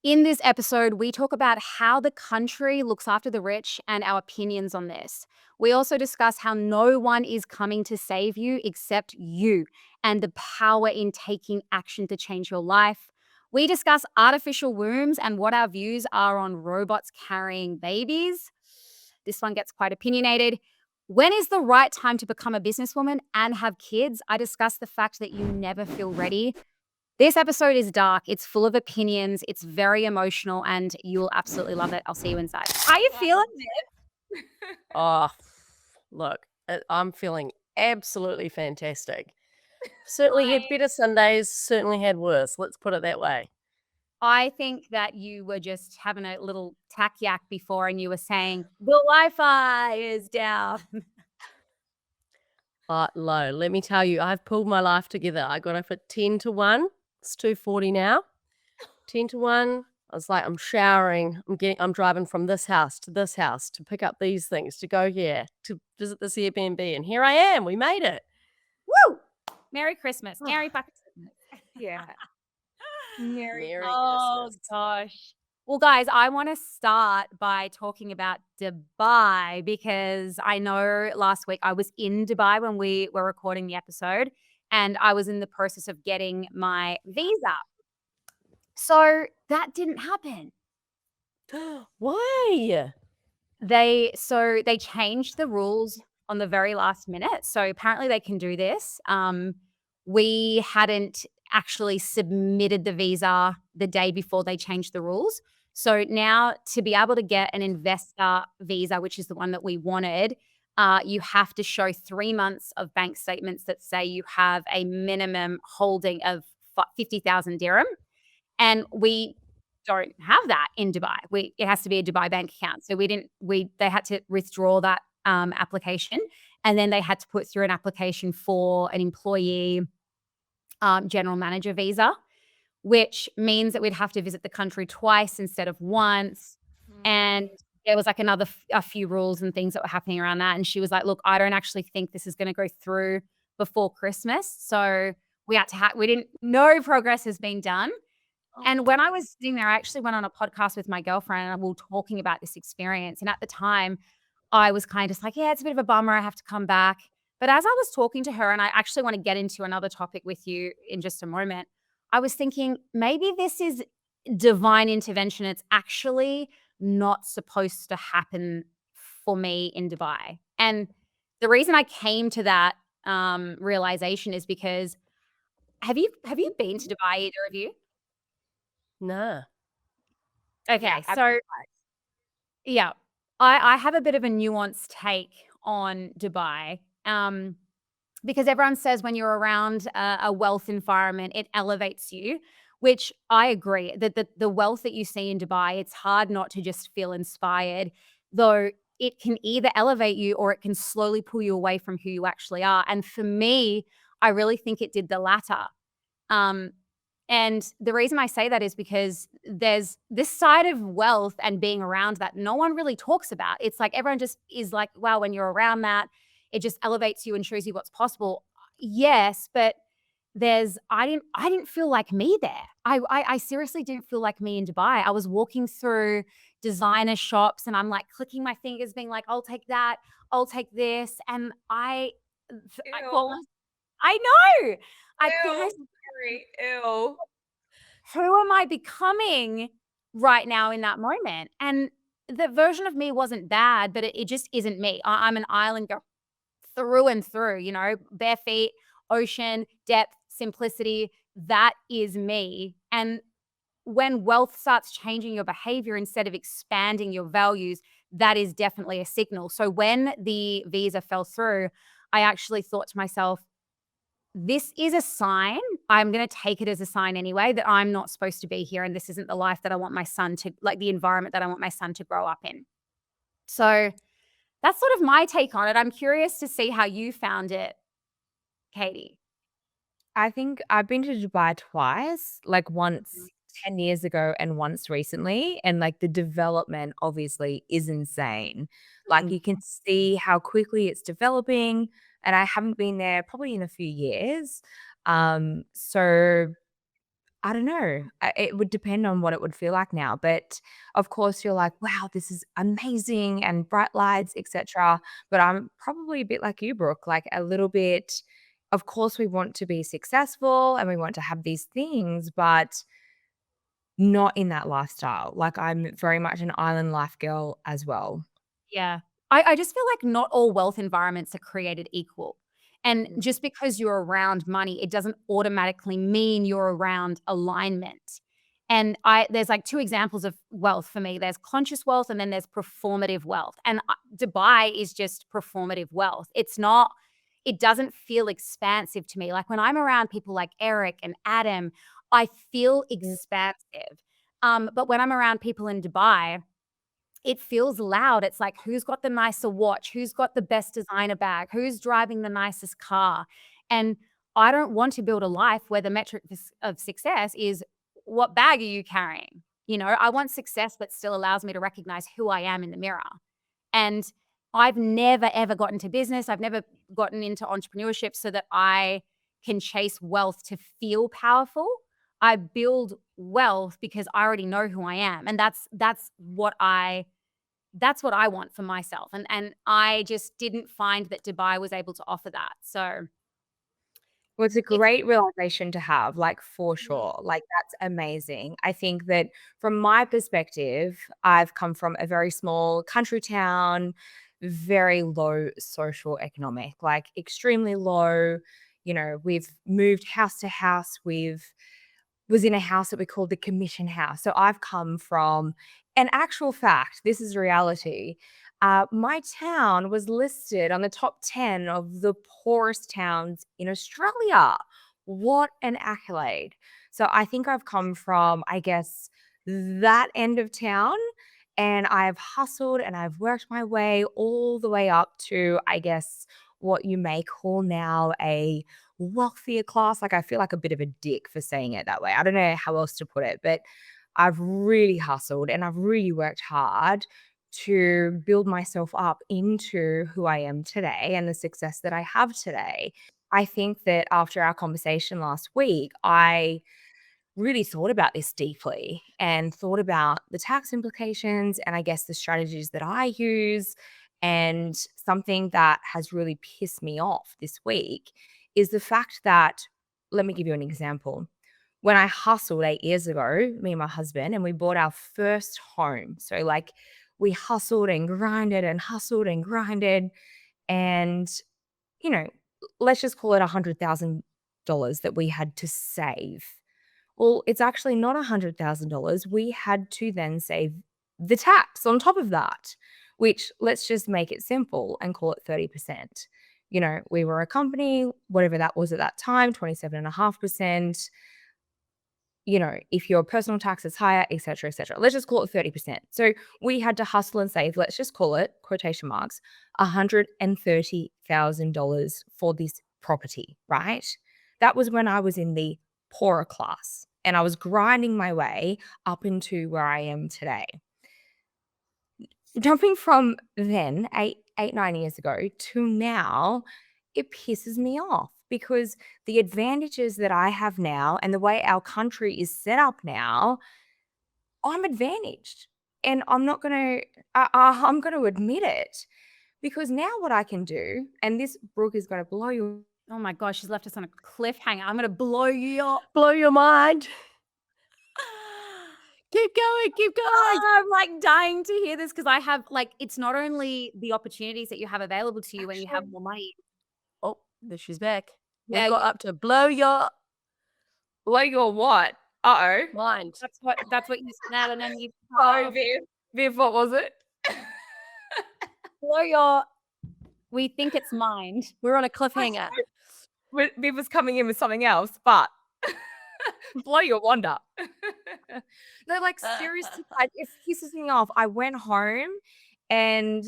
In this episode, we talk about how the country looks after the rich and our opinions on this. We also discuss how no one is coming to save you except you and the power in taking action to change your life. We discuss artificial wombs and what our views are on robots carrying babies. This one gets quite opinionated. When is the right time to become a businesswoman and have kids? I discuss the fact that you never feel ready. This episode is dark. It's full of opinions. It's very emotional, and you'll absolutely love it. I'll see you inside. How you feeling, Viv? Oh, look, I'm feeling absolutely fantastic. Certainly had better Sundays, certainly had worse. Let's put it that way. I think that you were just having a little tack yak before, and you were saying the Wi-Fi is down. Low. Let me tell you, I've pulled my life together. I got up at 10 to 1. It's 2:40 now. 10 to 1. I was like, I'm showering. I'm driving from this house to pick up these things, to go here, to visit this Airbnb. And here I am. We made it. Woo! Merry Christmas. Merry fucking Christmas. Yeah. Merry Merry Oh Christmas. gosh. Well, guys, I want to start by talking about Dubai because I know last week I was in Dubai when we were recording the episode and I was in the process of getting my visa. So that didn't happen. Why? They changed the rules on the very last minute. So apparently they can do this. We hadn't actually submitted the visa the day before they changed the rules. So now to be able to get an investor visa, which is the one that we wanted, you have to show 3 months of bank statements that say you have a minimum holding of 50,000 dirham. And we don't have that in Dubai. It has to be a Dubai bank account. So they had to withdraw that application, and then they had to put through an application for an employee general manager visa, which means that we'd have to visit the country twice instead of once. And there was like a few rules and things that were happening around that. And she was like, "Look, I don't actually think this is going to go through before Christmas." So we didn't. No progress has been done. And when I was sitting there, I actually went on a podcast with my girlfriend and we were talking about this experience. And at the time, I was kind of just like, yeah, it's a bit of a bummer. I have to come back. But as I was talking to her, and I actually want to get into another topic with you in just a moment, I was thinking maybe this is divine intervention. It's actually not supposed to happen for me in Dubai. And the reason I came to that realization is because have you been to Dubai, either of you? Nah. Okay, Yeah, so yeah, I have a bit of a nuanced take on Dubai, because everyone says when you're around a wealth environment, it elevates you, which I agree that the wealth that you see in Dubai, it's hard not to just feel inspired, though it can either elevate you or it can slowly pull you away from who you actually are. And for me, I really think it did the latter. Um, and the reason I say that is because there's this side of wealth and being around that no one really talks about. It's like everyone just is like, wow, when you're around that, it just elevates you and shows you what's possible. Yes, but I didn't feel like me there. I seriously didn't feel like me in Dubai. I was walking through designer shops and I'm like clicking my fingers, being like, I'll take that, I'll take this. And ew. I know. I put Ew. myself, Sorry. Ew. who am I becoming right now in that moment? And the version of me wasn't bad, but it just isn't me. I'm an island girl through and through, bare feet, ocean, depth, simplicity. That is me. And when wealth starts changing your behavior instead of expanding your values, that is definitely a signal. So when the visa fell through, I actually thought to myself, this is a sign. I'm going to take it as a sign anyway that I'm not supposed to be here. And this isn't the life that I want my son to, like the environment that I want my son to grow up in. So that's sort of my take on it. I'm curious to see how you found it, Katie. I think I've been to Dubai twice, like once 10 years ago and once recently. And like the development obviously is insane. Like Mm. you can see how quickly it's developing. And I haven't been there probably in a few years. So I don't know. It would depend on what it would feel like now. But of course, you're like, wow, this is amazing and bright lights, etc. But I'm probably a bit like you, Brooke, like a little bit. Of course, we want to be successful and we want to have these things, but not in that lifestyle. Like I'm very much an island life girl as well. Yeah. I just feel like not all wealth environments are created equal. And Mm. just because you're around money, it doesn't automatically mean you're around alignment. And there's like two examples of wealth for me. There's conscious wealth and then there's performative wealth. And Dubai is just performative wealth. It doesn't feel expansive to me. Like when I'm around people like Eric and Adam, I feel expansive. But when I'm around people in Dubai, it feels loud. It's like, who's got the nicer watch? Who's got the best designer bag? Who's driving the nicest car? And I don't want to build a life where the metric of success is what bag are you carrying? I want success that still allows me to recognize who I am in the mirror. And I've never, ever gotten into business. I've never gotten into entrepreneurship so that I can chase wealth to feel powerful. I build wealth because I already know who I am. And that's what I want for myself. And I just didn't find that Dubai was able to offer that. So Well, it's a it's great realization to have, like, for Mm. sure. Like, that's amazing. I think that from my perspective, I've come from a very small country town, very low social economic, like extremely low. We've moved house to house. We've was in a house that we called the commission house. So I've come from an actual fact, this is reality. My town was listed on the top 10 of the poorest towns in Australia. What an accolade. So I think I've come from, I guess, that end of town. And I've hustled and I've worked my way all the way up to, I guess, what you may call now a wealthier class. Like, I feel like a bit of a dick for saying it that way. I don't know how else to put it, but I've really hustled and I've really worked hard to build myself up into who I am today and the success that I have today. I think that after our conversation last week, I really thought about this deeply and thought about the tax implications and I guess the strategies that I use. And something that has really pissed me off this week is the fact that, let me give you an example. When I hustled 8 years ago, me and my husband, and we bought our first home. So, like, we hustled and grinded and hustled and grinded. And, you know, let's just call it $100,000 that we had to save. Well, it's actually not $100,000. We had to then save the tax on top of that, which, let's just make it simple and call it 30%. We were a company, whatever that was at that time, 27.5%. If your personal tax is higher, et cetera, et cetera. Let's just call it 30%. So we had to hustle and save, let's just call it, quotation marks, $130,000 for this property, right? That was when I was in the poorer class and I was grinding my way up into where I am today. Jumping from then, 9 years ago, to now, it pisses me off because the advantages that I have now and the way our country is set up now, I'm advantaged. And I'm not going to, I'm going to admit it because now what I can do, and this, Brooke, is going to blow you. Oh my gosh, she's left us on a cliffhanger. I'm gonna blow you up. Blow your mind. Keep going, keep going. I'm like dying to hear this because I have it's not only the opportunities that you have available to you when you have Actually, more money. Oh, there she's back. We Yeah, got up to blow your blow your what? Uh-oh. mind. that's what you said, and then you Oh, Viv. Viv, what was it? blow your. We think it's mind. We're on a cliffhanger. Viv was coming in with something else, but blow your wand up. No, like, seriously, it pisses me off. I went home and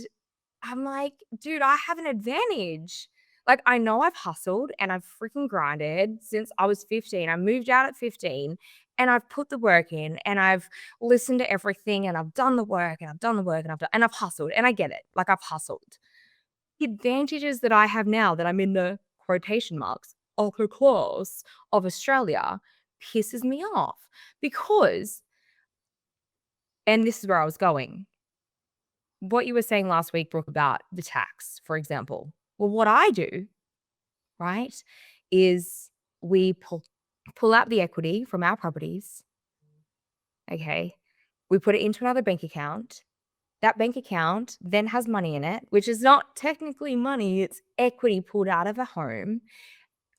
I'm like, dude, I have an advantage. Like, I know I've hustled and I've freaking grinded since I was 15. I moved out at 15 and I've put the work in and I've listened to everything and I've done the work and I've done the work and I've hustled and I get it. Like, I've hustled. The advantages that I have now that I'm in the quotation marks upper class of Australia pisses me off because, and this is where I was going, what you were saying last week, Brooke, about the tax, for example. Well, what I do, right, is we pull out the equity from our properties. Okay. We put it into another bank account. That bank account then has money in it, which is not technically money, it's equity pulled out of a home.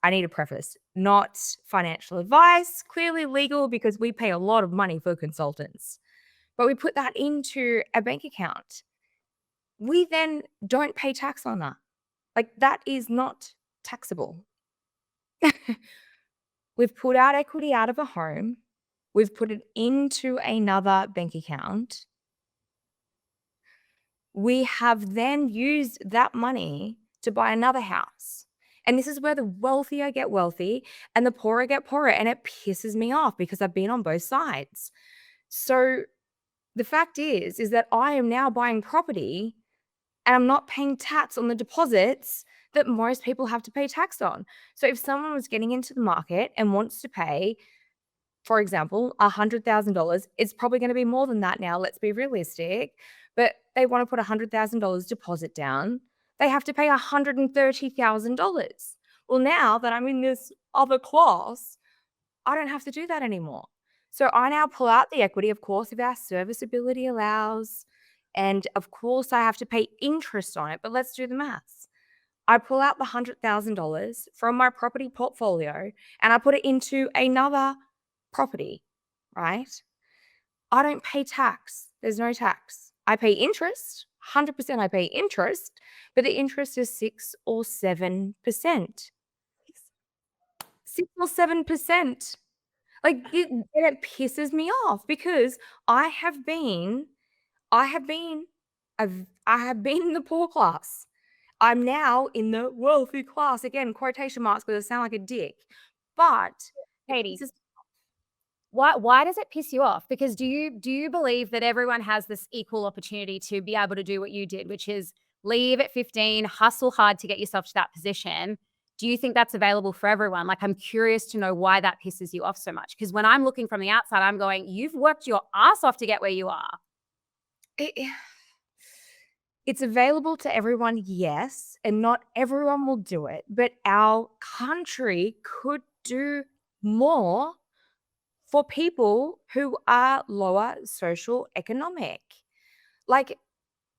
I need to preface, not financial advice, clearly legal because we pay a lot of money for consultants. But we put that into a bank account. We then don't pay tax on that. Like, that is not taxable. We've pulled out equity out of a home. We've put it into another bank account. We have then used that money to buy another house. And this is where the wealthier get wealthy and the poorer get poorer. And it pisses me off because I've been on both sides. So the fact is that I am now buying property and I'm not paying tax on the deposits that most people have to pay tax on. So if someone was getting into the market and wants to pay, for example, $100,000, it's probably going to be more than that now. Let's be realistic. But they want to put $100,000 deposit down. They have to pay $130,000. Well, now that I'm in this other class, I don't have to do that anymore. So I now pull out the equity, of course, if our serviceability allows. And of course, I have to pay interest on it. But let's do the maths. I pull out the $100,000 from my property portfolio and I put it into another property, right? I don't pay tax. There's no tax. I pay interest. 100% I pay interest, but the interest is 6 or 7%. 6 or 7%. Like, it pisses me off because I have been in the poor class. I'm now in the wealthy class. Again, quotation marks because I sound like a dick. But Katie, why does it piss you off? Because do you believe that everyone has this equal opportunity to be able to do what you did, which is leave at 15, hustle hard to get yourself to that position? Do you think that's available for everyone? Like, I'm curious to know why that pisses you off so much. Because when I'm looking from the outside, I'm going, you've worked your ass off to get where you are. It's available to everyone, yes, and not everyone will do it. But our country could do more for people who are lower social economic. Like,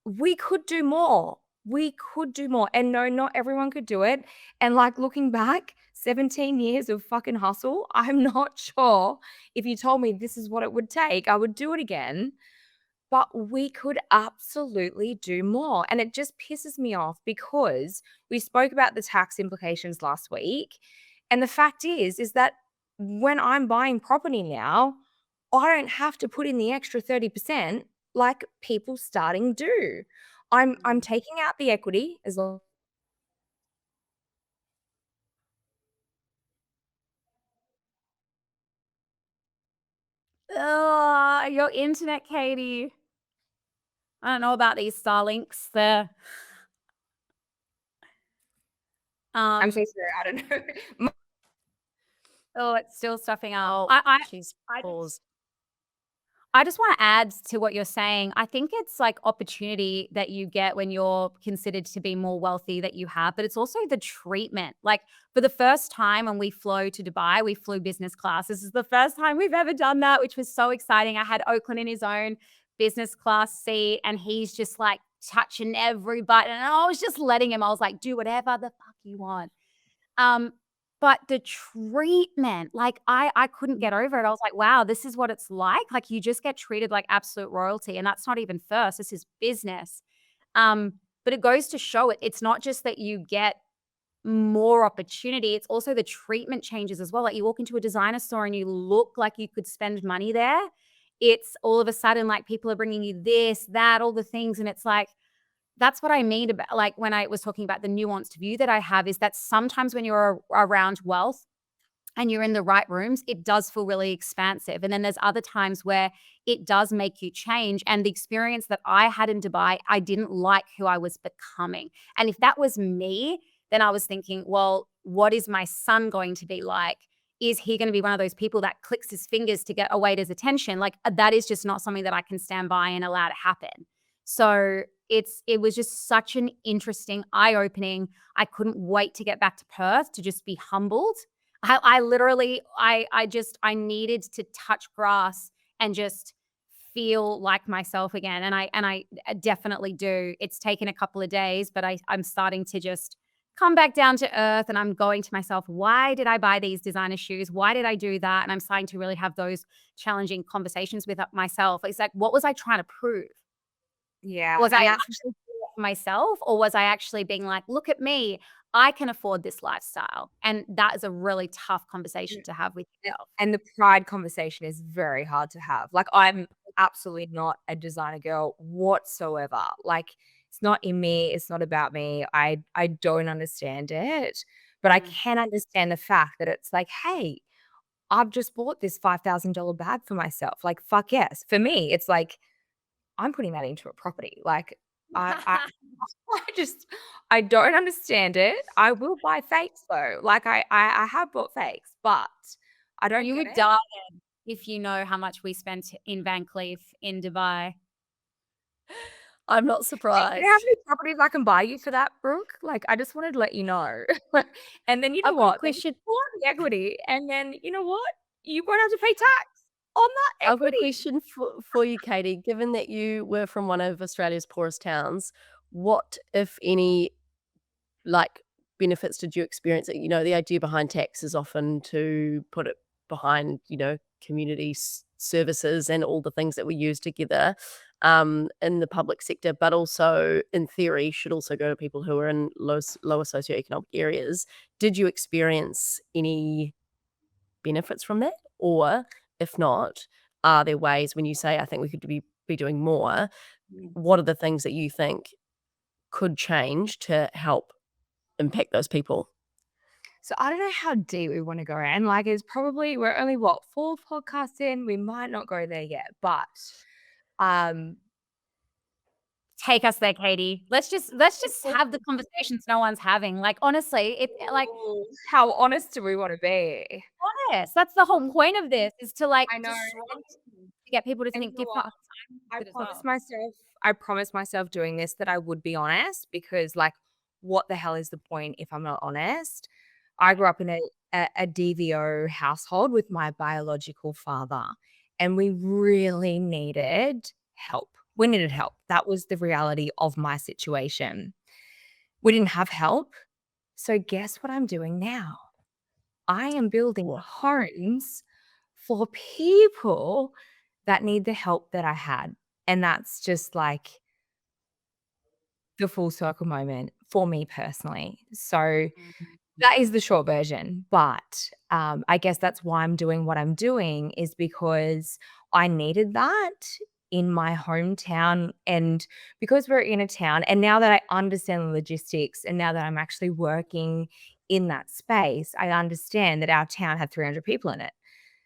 we could do more. We could do more. And no, not everyone could do it. And like, looking back, 17 years of fucking hustle, I'm not sure if you told me this is what it would take, I would do it again. But we could absolutely do more. And it just pisses me off because we spoke about the tax implications last week. And the fact is that when I'm buying property now, I don't have to put in the extra 30% like people starting do. I'm taking out the equity as long. Ugh, your internet, Katie. I don't know about these Starlinks. I'm so sorry. I don't know. Oh, it's still stuffing up. She's paused. I just want to add to what you're saying. I think it's like opportunity that you get when you're considered to be more wealthy that you have, but it's also the treatment. Like, for the first time when we flew to Dubai, we flew business class. This is the first time we've ever done that, which was so exciting. I had Oakland in his own business class seat and he's just like touching every button. And I was just letting him, I was like, do whatever the fuck you want. But the treatment, like, I couldn't get over it. I was like, wow, this is what it's like. Like, you just get treated like absolute royalty. And that's not even first. This is business. But it goes to show it's not just that you get more opportunity. It's also the treatment changes as well. Like, you walk into a designer store and you look like you could spend money there. It's all of a sudden like people are bringing you this, that, all the things. And it's like, that's what I mean about, like, when I was talking about the nuanced view that I have, is that sometimes when you're around wealth and you're in the right rooms, it does feel really expansive. And then there's other times where it does make you change. And the experience that I had in Dubai, I didn't like who I was becoming. And if that was me, then I was thinking, well, what is my son going to be like is he going to be one of those people that clicks his fingers to get a waiter's attention? Like, that is just not something that I can stand by and allow to happen. So it was just such an interesting, eye-opening. I couldn't wait to get back to Perth to just be humbled. I literally, I needed to touch grass and just feel like myself again. And I definitely do. It's taken a couple of days, but I'm starting to just come back down to earth, and I'm going to myself, why did I buy these designer shoes? Why did I do that? And I'm starting to really have those challenging conversations with myself. It's like, what was I trying to prove? Yeah. Was and I that's actually doing it for myself, or was I actually being like, look at me, I can afford this lifestyle? And that is a really tough conversation to have with yourself. And the pride conversation is very hard to have. Like, I'm absolutely not a designer girl whatsoever. Like, it's not in me. It's not about me. I don't understand it, but I can understand the fact that it's like, hey, I've just bought this $5,000 bag for myself. Like, fuck yes. For me, it's like, I'm putting that into a property. Like, I I don't understand it. I will buy fakes though. Like, I have bought fakes, but I don't You get would it. die if you know how much we spent in Van Cleef in Dubai. I'm not You surprised. know how many properties I can buy you for that, Brooke? Like, I just wanted to let you know. And then you know I've got a what? Then you question. pull out the equity, and then you know what? You won't have to pay tax on that I've got a equity. question for you, Katie. Given that you were from one of Australia's poorest towns, what, if any, like benefits did you experience? You know, the idea behind tax is often to put it behind, you know, community services and all the things that we use together in the public sector, but also in theory should also go to people who are in lower socioeconomic areas. Did you experience any benefits from that? Or if not, are there ways when you say, I think we could be doing more, what are the things that you think could change to help impact those people? So I don't know how deep we want to go in. Like, it's probably we're only what 4 podcasts in. We might not go there yet, but um, Take us there, Katie. Let's just have the conversations no one's having. Like, honestly, it like ooh, how honest do we want to be? honest. That's the whole point of this, is to like I know. to get people to And you think know what? different I as well. promised myself doing this that I would be honest, because like, what the hell is the point if I'm not honest? I grew up in a DVO household with my biological father, and we really needed help. We needed help. That was the reality of my situation. We didn't have help. So guess what I'm doing now? I am building What? homes for people that need the help that I had. And that's just like the full circle moment for me personally. So that is the short version. But I guess that's why I'm doing what I'm doing, is because I needed that in my hometown. And because we're in a town, and now that I understand the logistics, and now that I'm actually working in that space, I understand that our town had 300 people in it.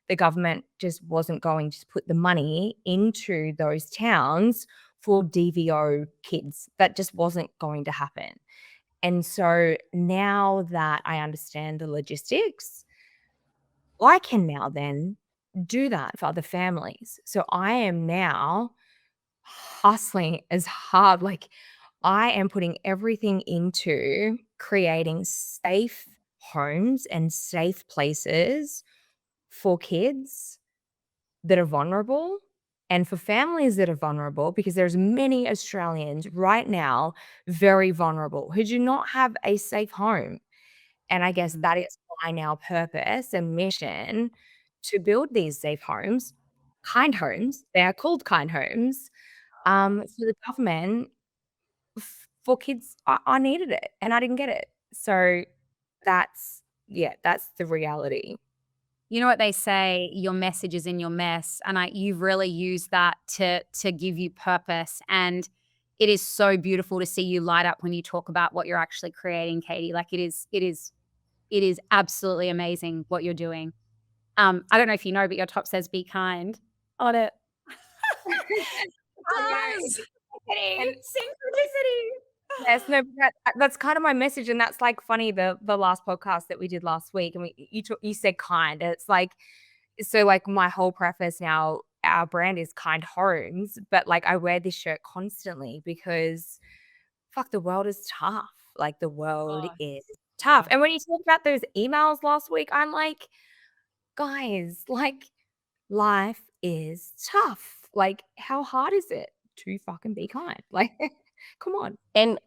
The government just wasn't going to put the money into those towns for DVO kids. That just wasn't going to happen. And so now that I understand the logistics, I can now then do that for other families. So I am now hustling as hard. Like, I am putting everything into creating safe homes and safe places for kids that are vulnerable, and for families that are vulnerable, because there's many Australians right now very vulnerable who do not have a safe home. And I guess that is my now purpose and mission, to build these safe homes, kind homes. They are called kind homes, for the government, for kids. I needed it and I didn't get it. So that's, yeah, that's the reality. You know what they say, your message is in your mess, and you've really used that to give you purpose, and it is so beautiful to see you light up when you talk about what you're actually creating, Katie. Like, it is absolutely amazing what you're doing. I don't know if you know, but your top says "Be kind" on it. I know. Yes. And Synchronicity. Yes, no, but that's kind of my message, and that's like funny. The last podcast that we did last week, and you said kind. And it's like, so like my whole preface now, our brand is Kind Homes, but like I wear this shirt constantly because fuck, the world is tough. Like the world Oh, is tough. yeah. And when you talk about those emails last week, I'm like, guys, like life is tough. Like, how hard is it to fucking be kind? Like, come on. And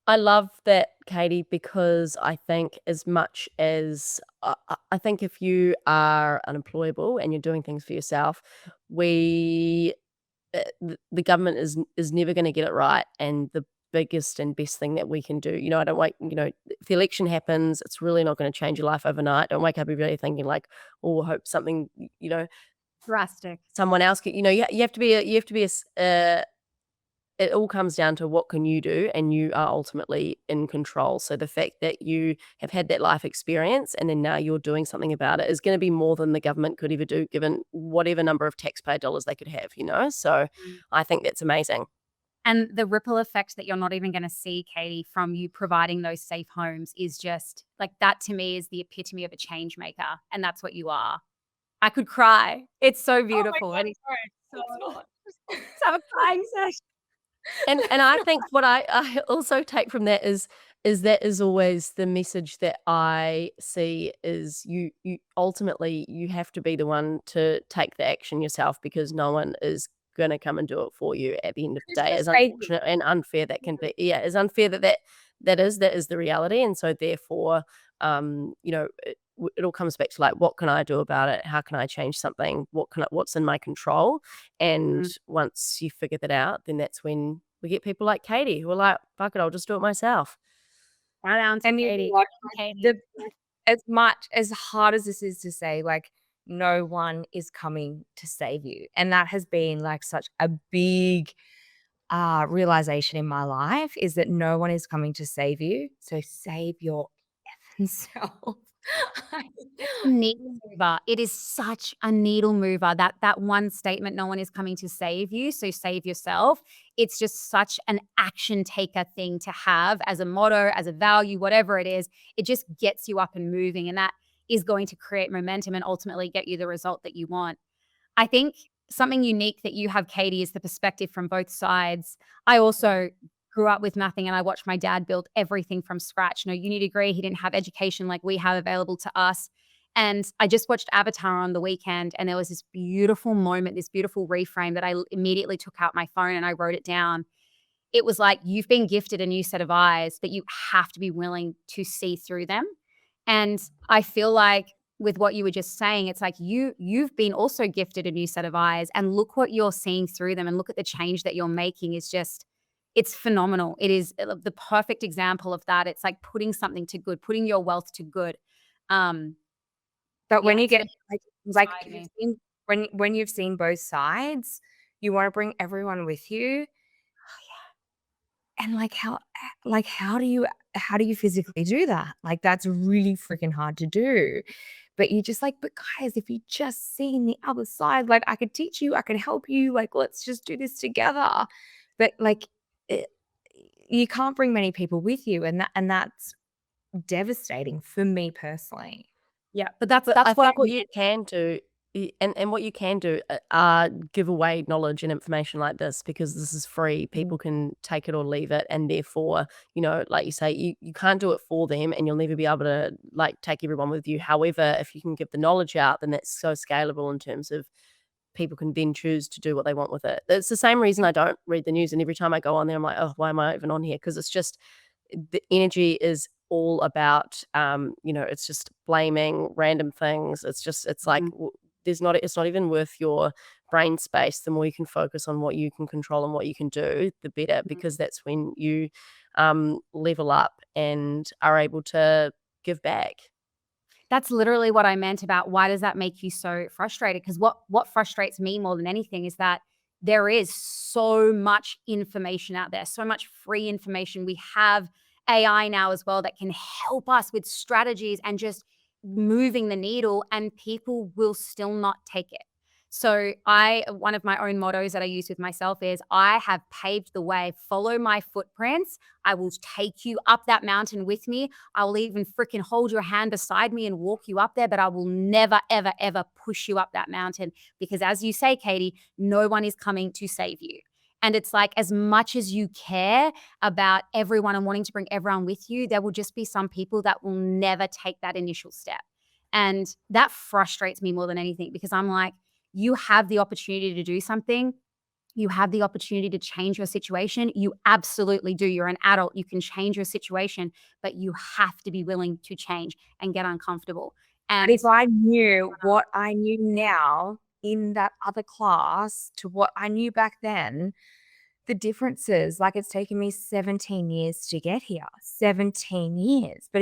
I love that, Katie, because I think as much as I think if you are unemployable and you're doing things for yourself, we the government is never going to get it right. And the biggest and best thing that we can do, I don't wait, if the election happens, it's really not going to change your life overnight. Don't wake up every day thinking like, oh, I hope something, Drastic. someone else can, you have to be it all comes down to what can you do, and you are ultimately in control. So the fact that you have had that life experience and then now you're doing something about it is going to be more than the government could ever do, given whatever number of taxpayer dollars they could have, So Mm. I think that's amazing. And the ripple effect that you're not even going to see, Katie, from you providing those safe homes is just like that to me is the epitome of a change maker. And that's what you are. I could cry. It's so beautiful. God, And it's sorry, so, it's not. let's have a crying session. And I think what I also take from that is that is always the message that I see is you ultimately you have to be the one to take the action yourself, because no one is going to come and do it for you at the end of the Who's day. gonna As save you? unfortunate and unfair that can be, as unfair that is the reality. And so therefore, it all comes back to like, what can I do about it? How can I change something? What's in my control? And Mm. once you figure that out, then that's when we get people like Katie who are like, fuck it, I'll just do it myself. Right on to And you know Katie. what? Katie. As hard as this is to say, like no one is coming to save you. And that has been like such a big realization in my life, is that no one is coming to save you. So save your effing self. A needle mover. It is such a needle mover. That one statement, no one is coming to save you, so save yourself. It's just such an action taker thing to have as a motto, as a value, whatever it is. It just gets you up and moving, and that is going to create momentum and ultimately get you the result that you want. I think something unique that you have, Katie, is the perspective from both sides. I also grew up with nothing and I watched my dad build everything from scratch. No uni degree. He didn't have education like we have available to us. And I just watched Avatar on the weekend, and there was this beautiful moment, this beautiful reframe that I immediately took out my phone and I wrote it down. It was like, you've been gifted a new set of eyes, but you have to be willing to see through them. And I feel like with what you were just saying, it's like you've been also gifted a new set of eyes, and look what you're seeing through them, and look at the change that you're making is just, it's phenomenal. It is the perfect example of that. It's like putting something to good, putting your wealth to good. But when Yeah, you it's get gonna like inspire me. when you've seen both sides, you want to bring everyone with you. And how do you physically do that? Like that's really freaking hard to do. But you just like, but guys, if you just seen the other side, like I could teach you, I could help you, like let's just do this together. But like it, you can't bring many people with you, and that's devastating for me personally. Yeah, but that's But I what think what you can do, and what you can do, give away knowledge and information like this, because this is free. People can take it or leave it, and therefore, like you say, you can't do it for them, and you'll never be able to like take everyone with you. However, if you can give the knowledge out, then that's so scalable in terms of people can then choose to do what they want with it. It's the same reason I don't read the news, and every time I go on there, I'm like, oh, why am I even on here? Because it's just the energy is all about it's just blaming random things. It's like it's not even worth your brain space. The more you can focus on what you can control and what you can do, the better, because that's when you level up and are able to give back. That's literally what I meant about why does that make you so frustrated? Because what frustrates me more than anything is that there is so much information out there, so much free information. We have AI now as well that can help us with strategies and just moving the needle, and people will still not take it. So one of my own mottos that I use with myself is I have paved the way. Follow my footprints. I will take you up that mountain with me. I will even freaking hold your hand beside me and walk you up there, but I will never, ever, ever push you up that mountain because, as you say, Katie, no one is coming to save you. And it's like, as much as you care about everyone and wanting to bring everyone with you, there will just be some people that will never take that initial step. And that frustrates me more than anything because I'm like, you have the opportunity to do something. You have the opportunity to change your situation. You absolutely do. You're an adult. You can change your situation, but you have to be willing to change and get uncomfortable. But And if I knew what I knew now in that other class to what I knew back then, the differences, like it's taken me 17 years to get here, 17 years. But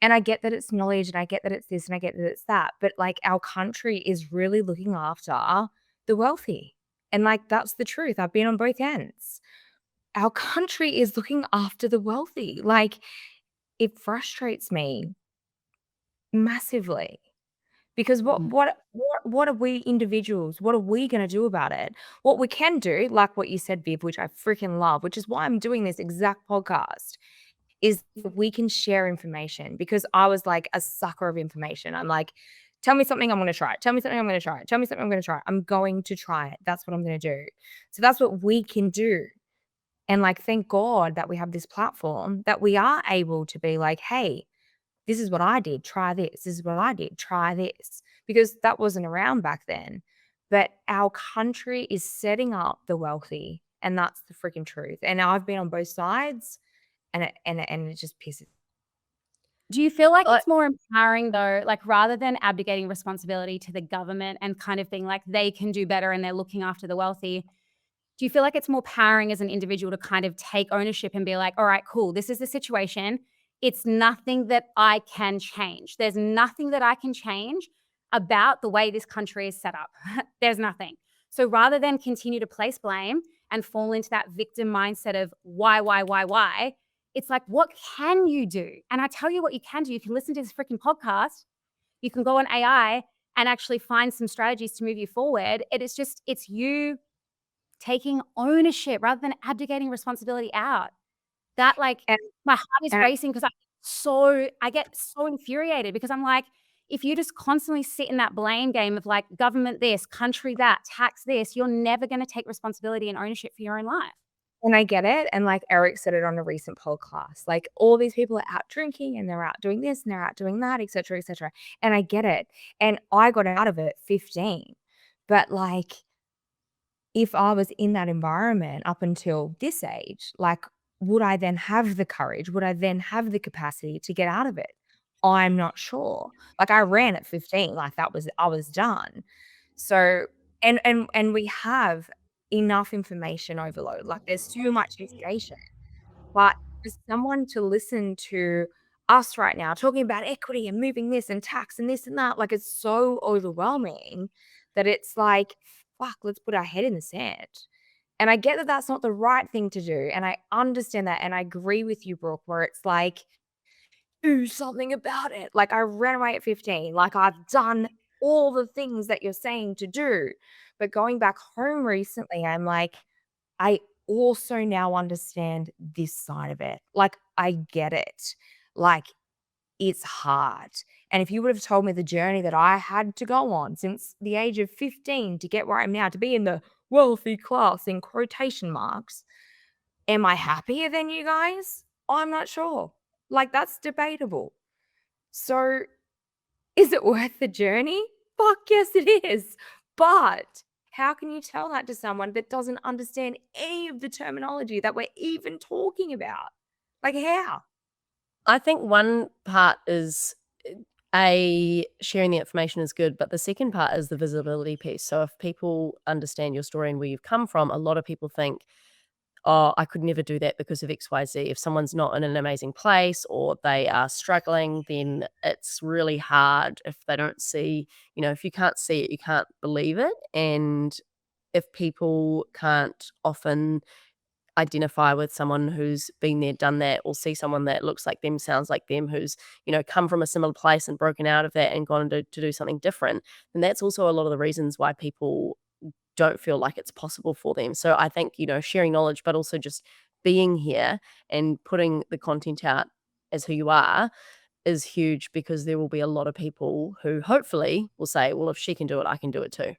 and I get that it's knowledge and I get that it's this and I get that it's that, but like our country is really looking after the wealthy. And like, that's the truth. I've been on both ends. Our country is looking after the wealthy. Like, it frustrates me massively. Because what are we individuals? What are we gonna do about it? What we can do, like what you said, Viv, which I freaking love, which is why I'm doing this exact podcast, is we can share information because I was like a sucker of information. I'm like, tell me something, I'm gonna try it. Tell me something, I'm gonna try it. Tell me something, I'm gonna try it. I'm going to try it. That's what I'm gonna do. So that's what we can do. And like, thank God that we have this platform that we are able to be like, hey, this is what I did, try this. This is what I did, try this. Because that wasn't around back then. But our country is setting up the wealthy, and that's the freaking truth. And I've been on both sides, and it just pisses. do you feel like I- it's more empowering though, like rather than abdicating responsibility to the government and kind of being like they can do better and they're looking after the wealthy? Do you feel like it's more empowering as an individual to kind of take ownership and be like, all right, cool, this is the situation. It's nothing that I can change. There's nothing that I can change about the way this country is set up. There's nothing. So rather than continue to place blame and fall into that victim mindset of why, it's like, what can you do? And I tell you what you can do. You can listen to this freaking podcast. You can go on AI and actually find some strategies to move you forward. It's you taking ownership rather than abdicating responsibility out. That like And, my heart is and racing because I get so infuriated because I'm like, if you just constantly sit in that blame game of like government this, country that, tax this, you're never going to take responsibility and ownership for your own life. and I get it. And like Eric said it on a recent podcast, like all these people are out drinking and they're out doing this and they're out doing that, et cetera, et cetera. And I get it. And I got out of it at 15. But like, if I was in that environment up until this age, like, would I then have the courage? Would I then have the capacity to get out of it? I'm not sure. Like, I ran at 15, like I was done. So, and we have enough information overload. Like, there's too much information. But for someone to listen to us right now talking about equity and moving this and tax and this and that, like, it's so overwhelming that it's like, fuck, let's put our head in the sand. And I get that that's not the right thing to do. And I understand that. And I agree with you, Brooke, where it's like, do something about it. Like, I ran away at 15. Like, I've done all the things that you're saying to do. But going back home recently, I'm like, I also now understand this side of it. Like, I get it. Like, it's hard. And if you would have told me the journey that I had to go on since the age of 15 to get where I am now, to be in the wealthy class in quotation marks, am I happier than you guys? I'm not sure. Like, that's debatable. So, is it worth the journey? Fuck yes, it is. But how can you tell that to someone that doesn't understand any of the terminology that we're even talking about? Like, how? I think one part is sharing the information is good, but the second part is the visibility piece. So if people understand your story and where you've come from, a lot of people think, oh, I could never do that because of XYZ. If someone's not in an amazing place or they are struggling, then it's really hard if they don't see, if you can't see it, you can't believe it. And if people can't often identify with someone who's been there, done that, or see someone that looks like them, sounds like them, who's, come from a similar place and broken out of that and gone to do something different, then that's also a lot of the reasons why people don't feel like it's possible for them. So I think, sharing knowledge, but also just being here and putting the content out as who you are is huge, because there will be a lot of people who hopefully will say, well, if she can do it, I can do it too.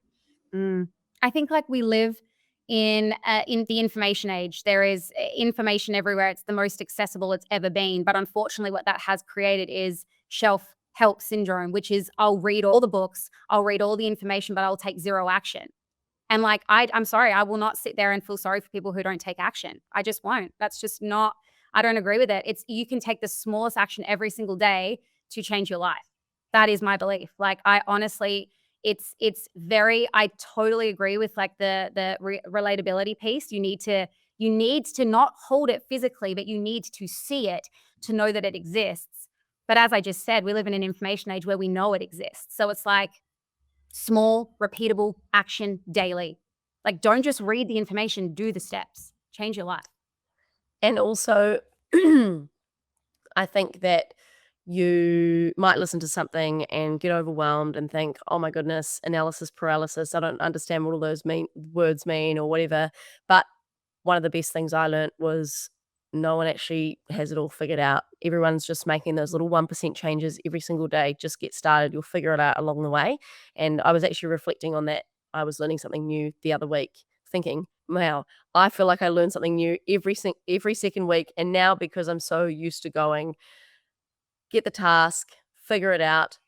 I think like we live in the information age. There is information everywhere. It's the most accessible it's ever been. But unfortunately, what that has created is shelf help syndrome, which is I'll read all the books, I'll read all the information, but I'll take zero action. And like, I'm sorry, I will not sit there and feel sorry for people who don't take action. I just won't. That's just not, I don't agree with it. You can take the smallest action every single day to change your life. That is my belief. Like, I honestly, I totally agree with like the relatability piece. You need to not hold it physically, but you need to see it to know that it exists. But as I just said, we live in an information age where we know it exists. So it's like, small, repeatable action daily. Like, don't just read the information, do the steps. Change your life. And also, I think that you might listen to something and get overwhelmed and think, oh my goodness, analysis paralysis, I don't understand what all those words mean or whatever. But one of the best things I learned was no one actually has it all figured out. Everyone's just making those little 1% changes every single day. Just get started. You'll figure it out along the way. And I was actually reflecting on that. I was learning something new the other week, thinking, wow, I feel like I learn something new every second week. And now, because I'm so used to going, get the task, figure it out,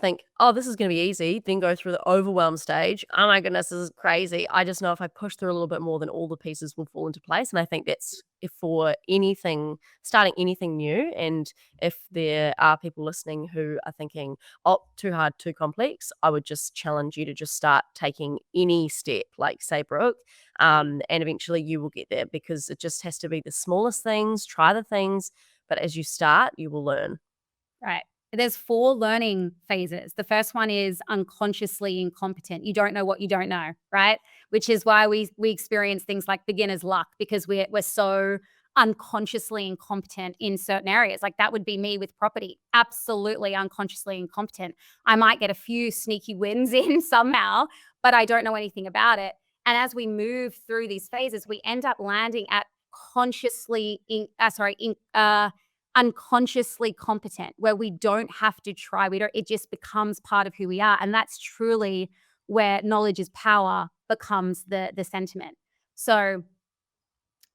think, oh, this is going to be easy, then go through the overwhelm stage. Oh my goodness, this is crazy. I just know if I push through a little bit more, then all the pieces will fall into place. And I think that's for anything, starting anything new. And if there are people listening who are thinking, oh, too hard, too complex, I would just challenge you to just start taking any step, like say Brooke, and eventually you will get there, because it just has to be the smallest things, try the things, but as you start, you will learn. Right. There's 4 learning phases. The first one is unconsciously incompetent. You don't know what you don't know, right? Which is why we experience things like beginner's luck, because we're so unconsciously incompetent in certain areas. Like, that would be me with property. Absolutely unconsciously incompetent. I might get a few sneaky wins in somehow, but I don't know anything about it. And as we move through these phases, we end up landing at unconsciously competent, where we don't have to try. It just becomes part of who we are. And that's truly where knowledge is power becomes the sentiment. So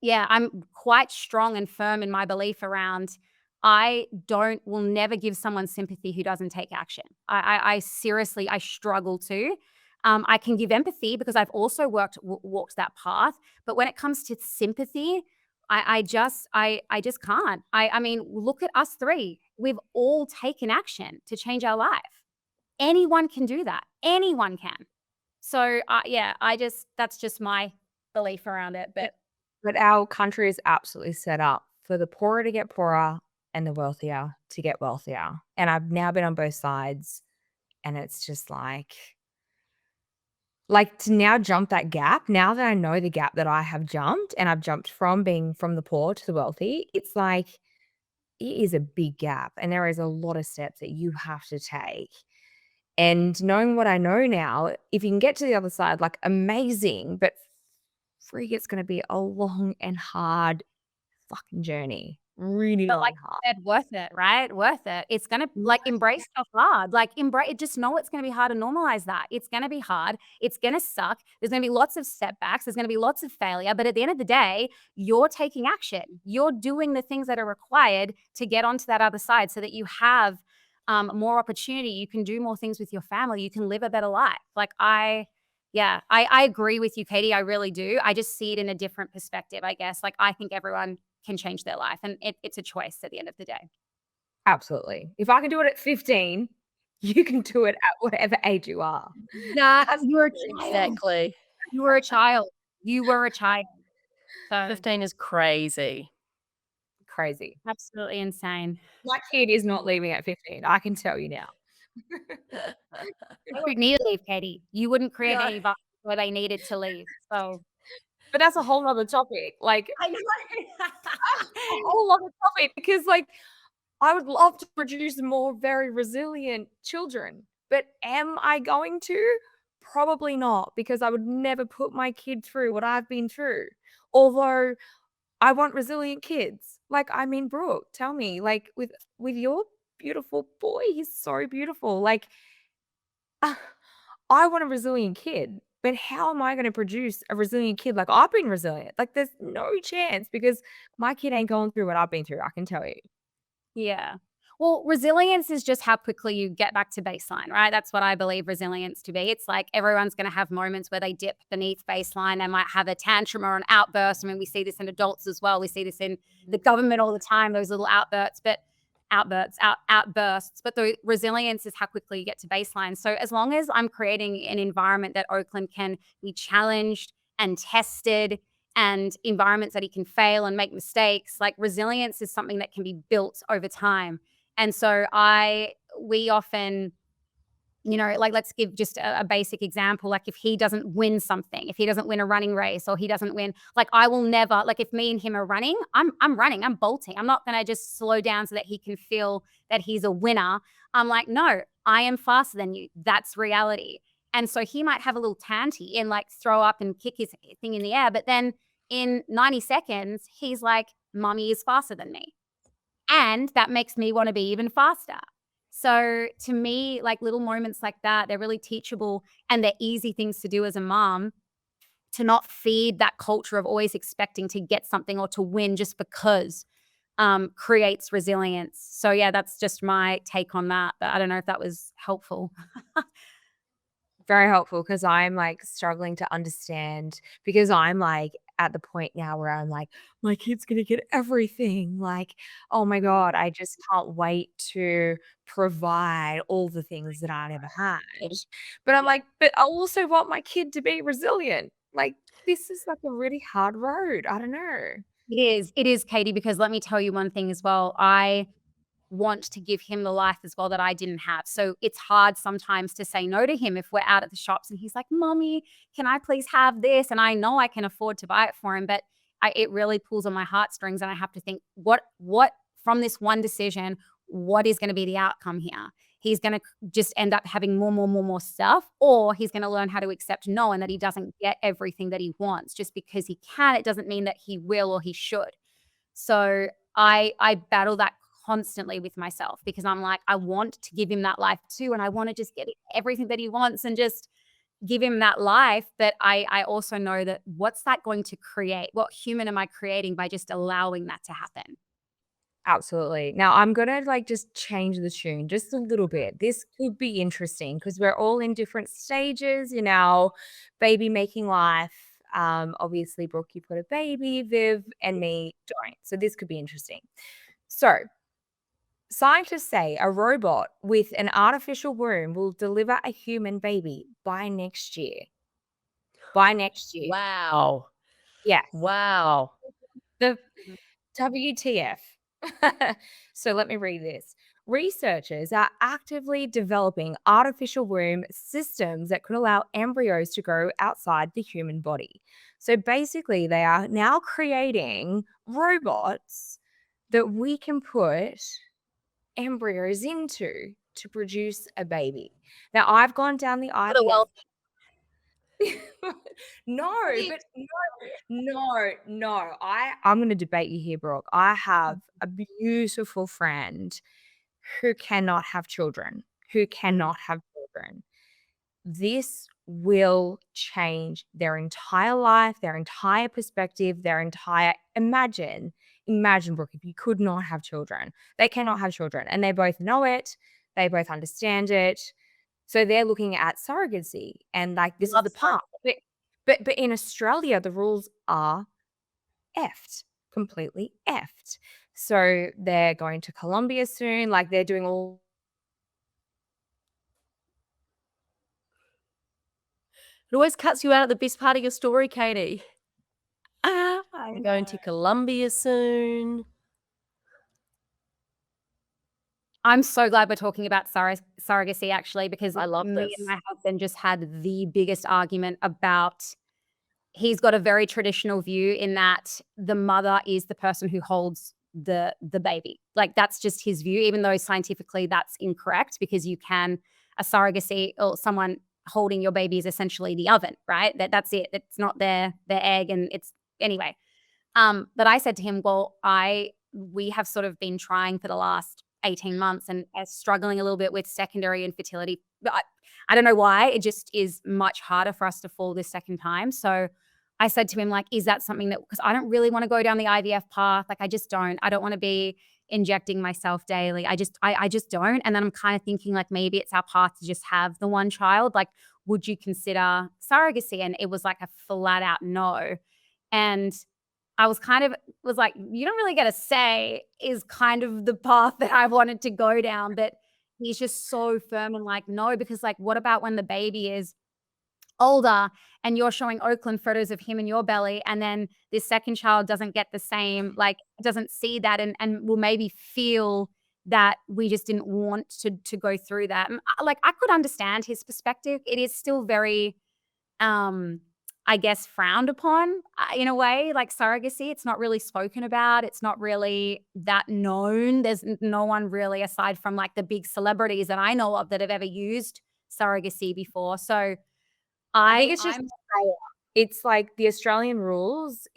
yeah, I'm quite strong and firm in my belief around will never give someone sympathy who doesn't take action. I seriously, I struggle to. I can give empathy because I've also walked that path. But when it comes to sympathy, I just can't. I mean, look at us 3. We've all taken action to change our life. Anyone can do that. Anyone can. So yeah, that's just my belief around it. But our country is absolutely set up for the poorer to get poorer and the wealthier to get wealthier. And I've now been on both sides, and it's just like to now jump that gap, now that I know the gap that I have jumped, and I've jumped from being from the poor to the wealthy, it's like it is a big gap, and there is a lot of steps that you have to take. And knowing what I know now, if you can get to the other side, like, amazing, but freak, it's gonna be a long and hard fucking journey. Really But long like and hard. you said, worth it, right? Worth it. It's gonna like embrace stuff hard. Like just know it's gonna be hard, to normalize that. It's gonna be hard. It's gonna suck. There's gonna be lots of setbacks. There's gonna be lots of failure. But at the end of the day, you're taking action. You're doing the things that are required to get onto that other side, so that you have more opportunity. You can do more things with your family. You can live a better life. Like I agree with you, Katie. I really do. I just see it in a different perspective, I guess. Like, I think everyone can change their life, and it's a choice at the end of the day. Absolutely. If I can do it at 15, you can do it at whatever age you are. You were a child. Exactly. You were a child. You were a child. So 15 is crazy. Crazy. absolutely insane. My kid is not leaving at 15, I can tell you now. They wouldn't need to leave, Katie. You wouldn't create No. any environment where they needed to leave. So But that's a whole nother topic. Like I know. a whole other topic because like I would love to produce more very resilient children, but am I going to? Probably not, because I would never put my kid through what I've been through. Although I want resilient kids. Like, I mean, Brooke, tell me, like with your beautiful boy, he's so beautiful. Like, I want a resilient kid, but how am I going to produce a resilient kid like I've been resilient? Like, there's no chance because my kid ain't going through what I've been through. I can tell you. Yeah. Well, resilience is just how quickly you get back to baseline, right? That's what I believe resilience to be. It's like everyone's going to have moments where they dip beneath baseline. They might have a tantrum or an outburst. I mean, we see this in adults as well. We see this in the government all the time, those little outbursts, outbursts. But the resilience is how quickly you get to baseline. So as long as I'm creating an environment that Oakland can be challenged and tested and environments that he can fail and make mistakes, like resilience is something that can be built over time. And so we often, like let's give just a basic example. Like if he doesn't win something, if he doesn't win a running race or he doesn't win, like I will never, like if me and him are running, I'm running, I'm bolting. I'm not going to just slow down so that he can feel that he's a winner. I'm like, no, I am faster than you. That's reality. And so he might have a little tanty and like throw up and kick his thing in the air. But then in 90 seconds, he's like, mommy is faster than me. And that makes me want to be even faster. So to me, like little moments like that, they're really teachable and they're easy things to do as a mom to not feed that culture of always expecting to get something or to win just because creates resilience. So yeah, that's just my take on that. But I don't know if that was helpful. Very helpful because I'm like struggling to understand because I'm like at the point now where I'm like, my kid's gonna get everything. Like, oh my God, I just can't wait to provide all the things that I never had. But I'm like, but I also want my kid to be resilient. Like, this is like a really hard road. I don't know. It is, Katie, because let me tell you one thing as well. I want to give him the life as well that I didn't have. So it's hard sometimes to say no to him if we're out at the shops and he's like, mommy, can I please have this? And I know I can afford to buy it for him, but it really pulls on my heartstrings. And I have to think what from this one decision, what is going to be the outcome here? He's going to just end up having more stuff, or he's going to learn how to accept no and that he doesn't get everything that he wants. Just because he can, it doesn't mean that he will or he should. So I battle that constantly with myself because I'm like, I want to give him that life too. And I want to just get everything that he wants and just give him that life. But I also know that what's that going to create? What human am I creating by just allowing that to happen? Absolutely. Now I'm gonna like just change the tune just a little bit. This could be interesting because we're all in different stages in our baby making life. Obviously, Brooke, you've got a baby, Viv, and me don't. So this could be interesting. So scientists say a robot with an artificial womb will deliver a human baby by next year. By next year. Wow. Yes. Wow. The WTF. So let me read this. Researchers are actively developing artificial womb systems that could allow embryos to grow outside the human body. So basically, they are now creating robots that we can put embryos into to produce a baby. Now, I've gone down the What a IVF. well No, but no. I'm going to debate you here, Brooke. I have a beautiful friend who cannot have children, who cannot have children. This will change their entire life, their entire perspective, their entire imagine, Brooke, if you could not have children. They cannot have children and they both know it. They both understand it. So they're looking at surrogacy and like this is love the path. But in Australia, the rules are effed, completely effed. So they're going to Colombia soon. Like they're doing all. It always cuts you out at the best part of your story, Katie. I We're going to Colombia soon. I'm so glad we're talking about surrogacy actually, because I love me this. and my husband just had the biggest argument about he's got a very traditional view in that the mother is the person who holds the baby. Like, that's just his view, even though scientifically that's incorrect, because a surrogacy or someone holding your baby is essentially the oven, right? That's it. It's not their egg, and it's anyway. But I said to him, well, we have sort of been trying for the last 18 months and are struggling a little bit with secondary infertility. But I don't know why. It just is much harder for us to fall this second time. So I said to him, like, is that something that, because I don't really want to go down the IVF path. Like, I don't want to be injecting myself daily. I just don't. And then I'm kind of thinking, like, maybe it's our path to just have the one child. Like, would you consider surrogacy? And it was like a flat out no. And I was like, you don't really get a say, is kind of the path that I wanted to go down. But he's just so firm and like, no, because like, what about when the baby is older and you're showing Oakland photos of him in your belly, and then this second child doesn't get the same, like, doesn't see that and will maybe feel that we just didn't want to go through that. And I could understand his perspective. It is still very I guess frowned upon in a way, like surrogacy. It's not really spoken about. It's not really that known. There's no one really, aside from like the big celebrities that I know of, that have ever used surrogacy before. So I think it's just it's like the Australian rules,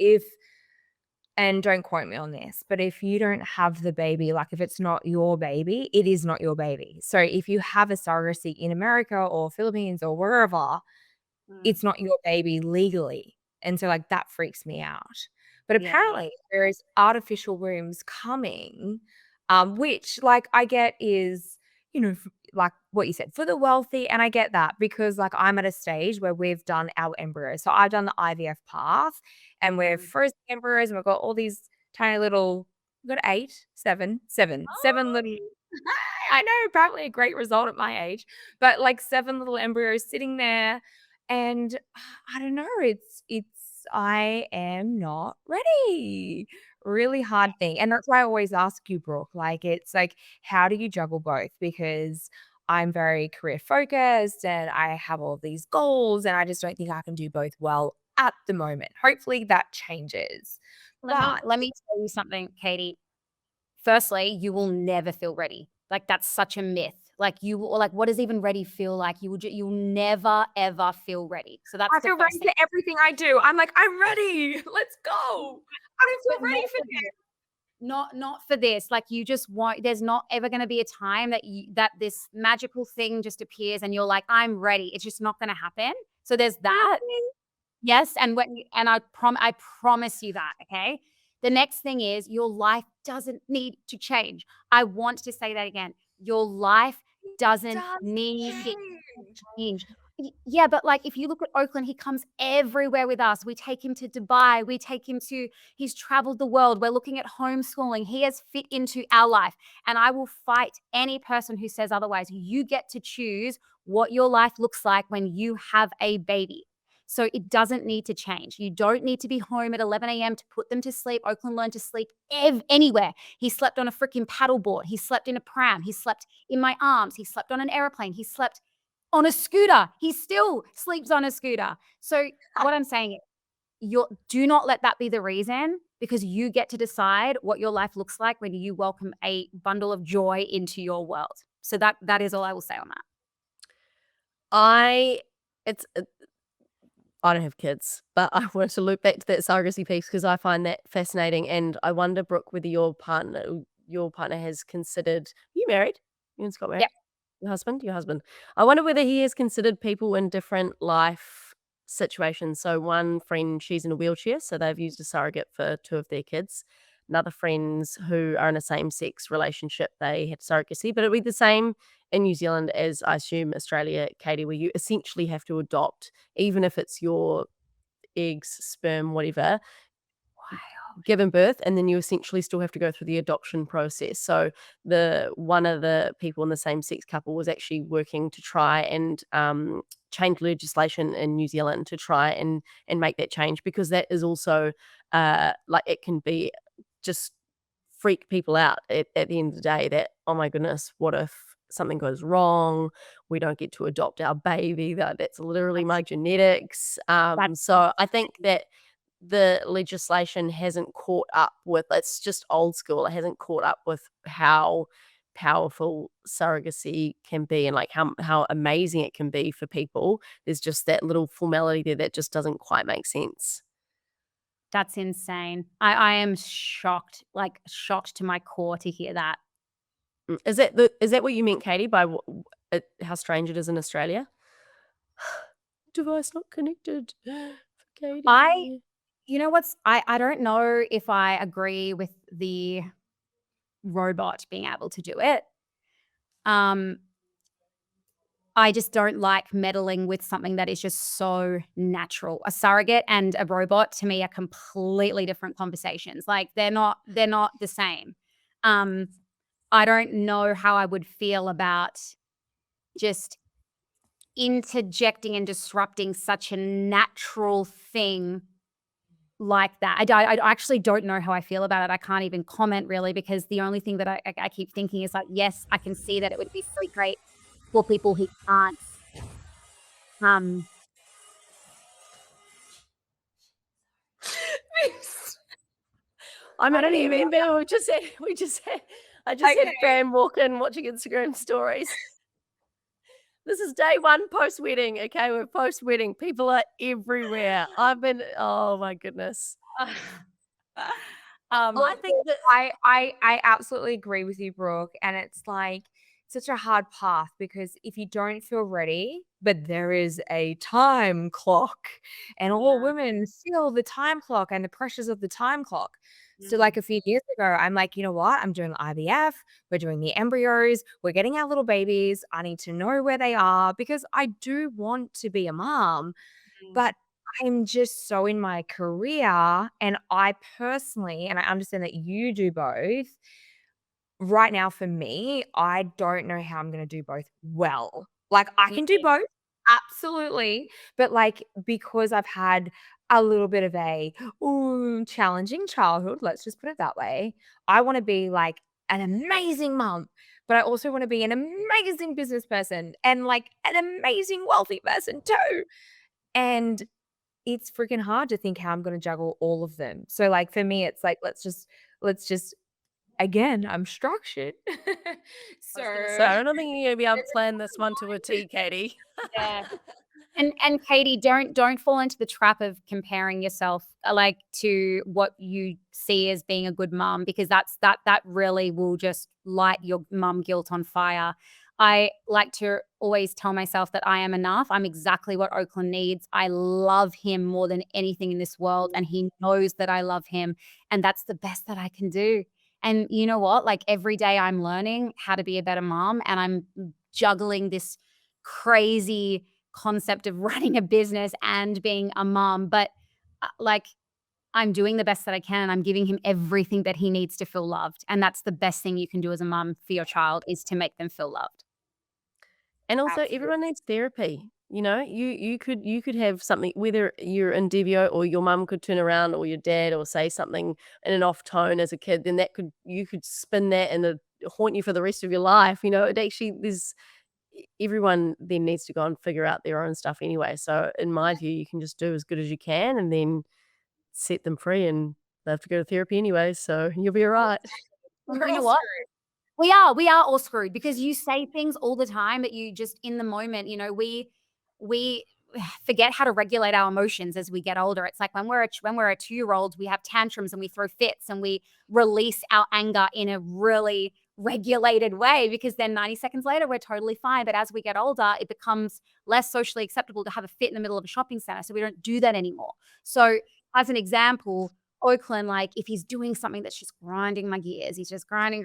and don't quote me on this, but if you don't have the baby, like if it's not your baby, it is not your baby. So if you have a surrogacy in America or Philippines or wherever, it's not your baby legally. And so like that freaks me out. But Yeah. apparently there is artificial wombs coming, which like I get is, like what you said, for the wealthy. And I get that because like I'm at a stage where we've done our embryos. So I've done the IVF path and we're frozen embryos and we've got all these tiny little, we've got seven little, I know, apparently a great result at my age, but like 7 little embryos sitting there. And I don't know, I am not ready. Really hard thing. And that's why I always ask you, Brooke, like, it's like, how do you juggle both? Because I'm very career focused and I have all these goals and I just don't think I can do both well at the moment. Hopefully that changes. But Let me tell you something, Katie. Firstly, you will never feel ready. Like, that's such a myth. Like, what does even ready feel like? You'll never ever feel ready. So that's I the feel first ready thing. for everything I do. I'm like, I'm ready. Let's go. I don't But feel ready not for for this. this. Not for this. Like, you just won't. There's not ever going to be a time that this magical thing just appears and you're like, I'm ready. It's just not going to happen. So there's that. Yes, and I promise you that, okay? The next thing is, your life doesn't need to change. I want to say that again. Your life doesn't need to change. Yeah, but like, if you look at Oakland, he comes everywhere with us. We take him to Dubai. He's traveled the world. We're looking at homeschooling. He has fit into our life. And I will fight any person who says otherwise. You get to choose what your life looks like when you have a baby. So it doesn't need to change. You don't need to be home at 11 a.m. to put them to sleep. Oakland learned to sleep anywhere. He slept on a freaking paddleboard. He slept in a pram. He slept in my arms. He slept on an airplane. He slept on a scooter. He still sleeps on a scooter. So what I'm saying is, do not let that be the reason, because you get to decide what your life looks like when you welcome a bundle of joy into your world. So that is all I will say on that. I don't have kids, but I wanted to loop back to that surrogacy piece because I find that fascinating. And I wonder, Brooke, whether your partner has considered. Are you married? You and Scott married? Yep. Your husband. I wonder whether he has considered people in different life situations. So one friend, she's in a wheelchair, so they've used a surrogate for 2 of their kids. Another friends who are in a same-sex relationship, they had surrogacy, but it'd be the same in New Zealand as I assume Australia, Katie, where you essentially have to adopt, even if it's your eggs, sperm, whatever, given birth, and then you essentially still have to go through the adoption process. So one of the people in the same-sex couple was actually working to try and change legislation in New Zealand to try and make that change, because that is also like, it can be just freak people out at the end of the day, that, oh my goodness, what if something goes wrong, we don't get to adopt our baby. That's literally my genetics. So I think that the legislation hasn't caught up with, it's just old school. It hasn't caught up with how powerful surrogacy can be and like how amazing it can be for people. There's just that little formality there that just doesn't quite make sense. That's insane. I am shocked, like shocked to my core to hear that. Is that what you meant, Katie, by how strange it is in Australia? Device not connected for Katie. You know what's I don't know if I agree with the robot being able to do it. I just don't like meddling with something that is just so natural. A surrogate and a robot to me are completely different conversations. Like they're not the same. I don't know how I would feel about just interjecting and disrupting such a natural thing like that. I actually don't know how I feel about it. I can't even comment really, because the only thing that I keep thinking is like, yes, I can see that it would be really great for people who can't I don't mean, even- we just had I just had Okay. Fran walk in watching Instagram stories. This is day one post-wedding, okay? We're post-wedding. People are everywhere. Oh my goodness. I think that I absolutely agree with you, Brooke. And it's like such a hard path, because if you don't feel ready, but there is a time clock, and all women feel the time clock and the pressures of the time clock. So like a few years ago, I'm like, you know what? I'm doing IVF. We're doing the embryos. We're getting our little babies. I need to know where they are, because I do want to be a mom, but I'm just so in my career, and I personally, and I understand that you do both. Right now, for me, I don't know how I'm gonna do both well. Like, I can do both, absolutely, but, like, because I've had a little bit of a, challenging childhood, let's just put it that way, I wanna be, like, an amazing mom, but I also wanna be an amazing business person and, like, an amazing wealthy person too, and it's freaking hard to think how I'm gonna juggle all of them. So, like, for me, it's like, let's just again, I'm structured. So so I don't think you're gonna be able to plan this one to a T, Katie. Yeah. And Katie, don't fall into the trap of comparing yourself like to what you see as being a good mom, because that really will just light your mum guilt on fire. I like to always tell myself that I am enough. I'm exactly what Oakland needs. I love him more than anything in this world, and he knows that I love him, and that's the best that I can do. And you know what? Like every day I'm learning how to be a better mom, and I'm juggling this crazy concept of running a business and being a mom, but like I'm doing the best that I can. I'm giving him everything that he needs to feel loved, and that's the best thing you can do as a mom for your child, is to make them feel loved. And also, Absolutely. everyone needs therapy. You know, you could have something, whether you're in Devio or your mum could turn around or your dad or say something in an off tone as a kid, then you could spin that and it haunt you for the rest of your life. You know, it actually everyone then needs to go and figure out their own stuff anyway. So in my view, you can just do as good as you can and then set them free, and they have to go to therapy anyway. So you'll be all right. And We're you know all what? screwed. We are all screwed, because you say things all the time that you just in the moment, we forget how to regulate our emotions as we get older. It's like when we're a 2-year-old, we have tantrums and we throw fits and we release our anger in a really regulated way, because then 90 seconds later we're totally fine. But as we get older, it becomes less socially acceptable to have a fit in the middle of a shopping center. So we don't do that anymore. So as an example, Oakland, like if he's doing something that's just grinding my gears, he's just grinding,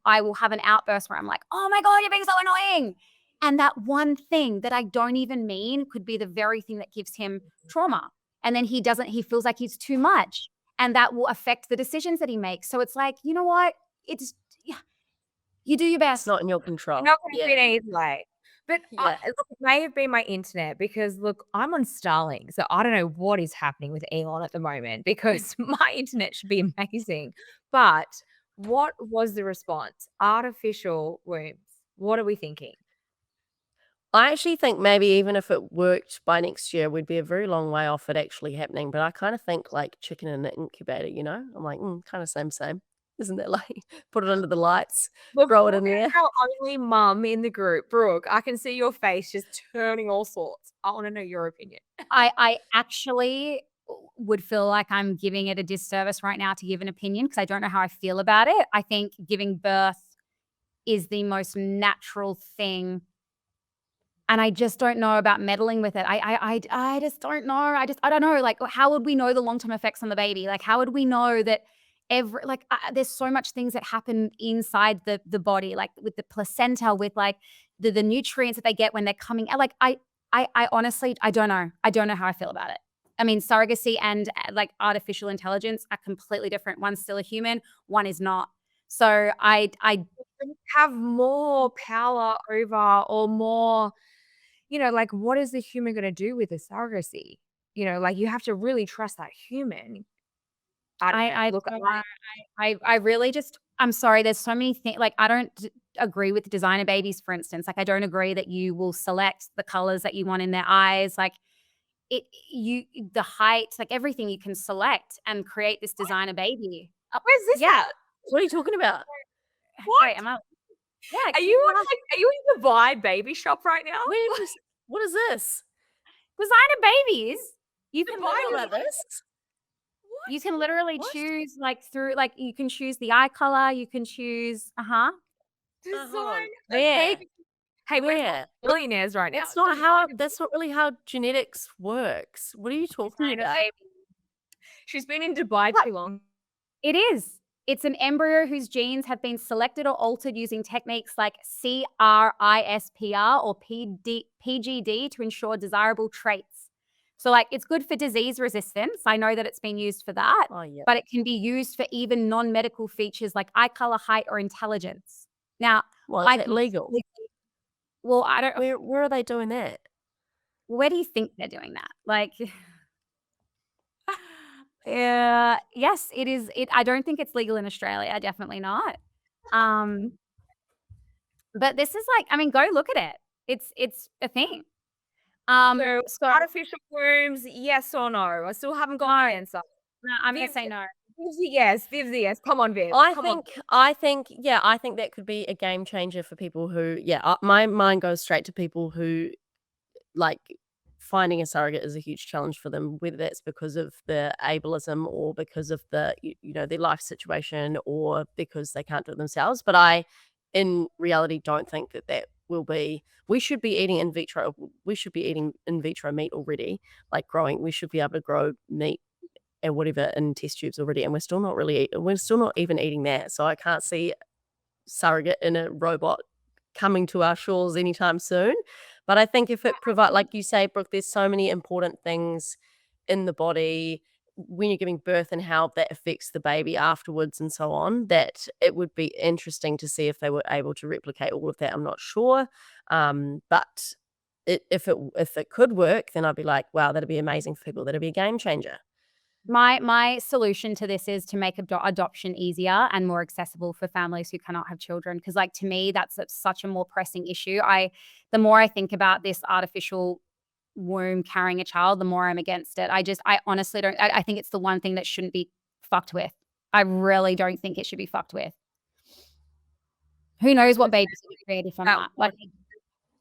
I will have an outburst where I'm like, oh my God, you're being so annoying. And that one thing that I don't even mean could be the very thing that gives him trauma. And then he feels like he's too much. And that will affect the decisions that he makes. So it's like, you know what? You do your It's best. not in your control. You're not gonna Yeah. fit either way. But Yeah. look, it may have been my internet, because look, I'm on Starlink, so I don't know what is happening with Elon at the moment, because my internet should be amazing. But what was the response? Artificial wombs. What are we thinking? I actually think maybe even if it worked by next year, we'd be a very long way off it actually happening. But I kind of think like chicken in an incubator, you know? I'm like, kind of same. Isn't that like put it under the lights, Look, throw it Brooke in there? is our only mum in the group. Brooke, I can see your face just turning all sorts. I want to know your opinion. I actually would feel like I'm giving it a disservice right now to give an opinion because I don't know how I feel about it. I think giving birth is the most natural thing, and I just don't know about meddling with it. I just don't know. I don't know. Like, how would we know the long term effects on the baby? Like, how would we know that there's so much things that happen inside the body, like with the placenta, with like the nutrients that they get when they're coming out. Like, I honestly I don't know. I don't know how I feel about it. I mean, surrogacy and like artificial intelligence are completely different. One's still a human, one is not. So I Have more power over or more, like what is the human going to do with the surrogacy? Like you have to really trust that human. I don't know. I Look, don't know. I really just I'm sorry, there's so many things like, I don't agree with designer babies, for instance. Like, I don't agree that you will select the colors that you want in their eyes. Like, the height, like, everything you can select and create this designer baby. where's this Yeah. at? What are you talking about? What? Wait, am I Yeah, Are you in the Vibe baby shop right now? What is this? designer babies? You can Dubai I literally know about this. you can literally What? choose, like, through like, you can choose the eye color, you can choose Hold Design on. a Where? baby. Hey, we're Where? millionaires right now. That's not really how genetics works. What are you talking designer about? baby. She's been in Dubai too long. It is. It's an embryo whose genes have been selected or altered using techniques like CRISPR or PGD to ensure desirable traits. So, like, it's good for disease resistance. I know that it's been used for that, Oh yeah. but it can be used for even non-medical features like eye color, height, or intelligence. Now, Well, I is that legal? well, I don't. Where are they doing that? Where do you think they're doing that? Like, yes, it is. I don't think it's legal in Australia. Definitely not. Um, but this is like, I mean, go look at it. It's a thing. So artificial wombs, yes or no? I still haven't got my answer. No, I'm gonna Viv, say no. Viv's a yes. Viv's a yes. Come on, Viv. I Come on. think that could be a game changer for people who my mind goes straight to people who like finding a surrogate is a huge challenge for them, whether that's because of the ableism or because of the their life situation or because they can't do it themselves. But I in reality don't think that will be. We should be eating in vitro meat already, like growing. We should be able to grow meat and whatever in test tubes already, and we're still not even eating that. So I can't see surrogate in a robot coming to our shores anytime soon. But I think if it like you say, Brooke, there's so many important things in the body when you're giving birth and how that affects the baby afterwards and so on, that it would be interesting to see if they were able to replicate all of that. I'm not sure. But if it could work, then I'd be like, wow, that'd be amazing for people. That'd be a game changer. My solution to this is to make adoption easier and more accessible for families who cannot have children. Because, like, to me, that's such a more pressing issue. The more I think about this artificial womb carrying a child, the more I'm against it. I honestly don't. I think it's the one thing that shouldn't be fucked with. I really don't think it should be fucked with. Who knows what babies will be created from that? Like,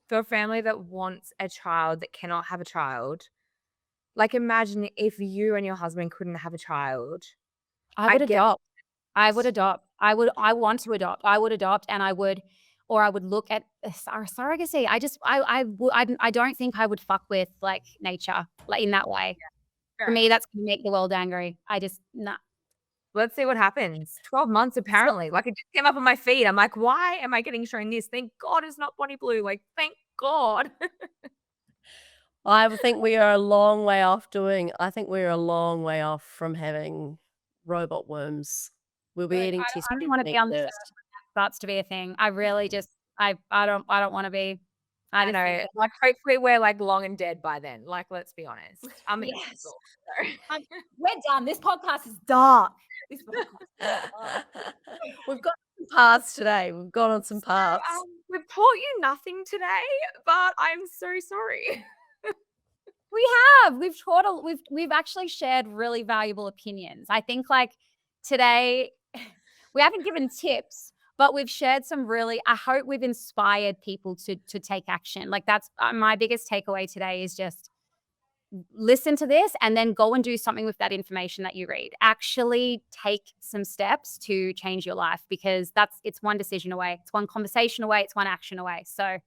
For a family that wants a child that cannot have a child, like imagine if you and your husband couldn't have a child. I would adopt. I want to adopt. I would adopt, and I would look at surrogacy. I don't think I would fuck with like nature like in that way. For me, that's gonna make the world angry. Nah. Let's see what happens. 12 months apparently. Like it just came up on my feed. I'm like, why am I getting shown this? Thank God it's not Bonnie Blue. Like, thank God. I think we are a long way off from having robot worms. We'll be eating test I don't want to be on this first. earth when that starts to be a thing. I really just I don't want to be. I just know. think Like, hopefully we're like long and dead by then. Like, let's be honest. I'm Yes. so. we're done. This podcast is dark. We've got paths today. We've gone on some So, paths. we've taught you nothing today, but I'm so sorry. We have. We've actually shared really valuable opinions. I think like today we haven't given tips, but we've shared some really I hope we've inspired people to take action. Like that's my biggest takeaway today is just listen to this and then go and do something with that information that you read. Actually take some steps to change your life because it's one decision away. It's one conversation away, it's one action away. So,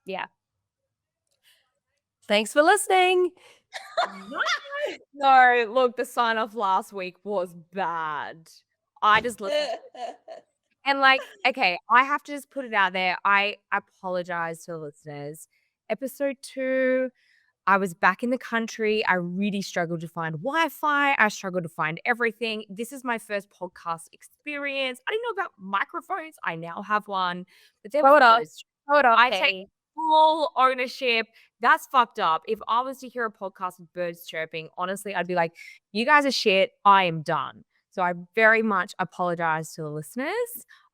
yeah. Thanks for listening. No, look, the sign off last week was bad. I just listened and like, okay, I have to just put it out there. I apologize to the listeners. Episode 2, I was back in the country. I really struggled to find Wi-Fi. I struggled to find everything. This is my first podcast experience. I didn't know about microphones. I now have one. But there was birds. I take full ownership. That's fucked up. If I was to hear a podcast with birds chirping, honestly, I'd be like, you guys are shit. I am done. So I very much apologize to the listeners.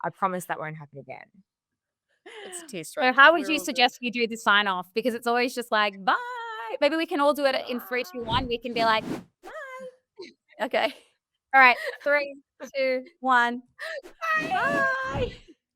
I promise that won't happen again. It's a test, So right? how would you suggest you do the sign off? Because it's always just like, bye. Maybe we can all do it in 3, 2, 1. We can be like, Okay. all right, 3, 2, 1. Bye. Bye.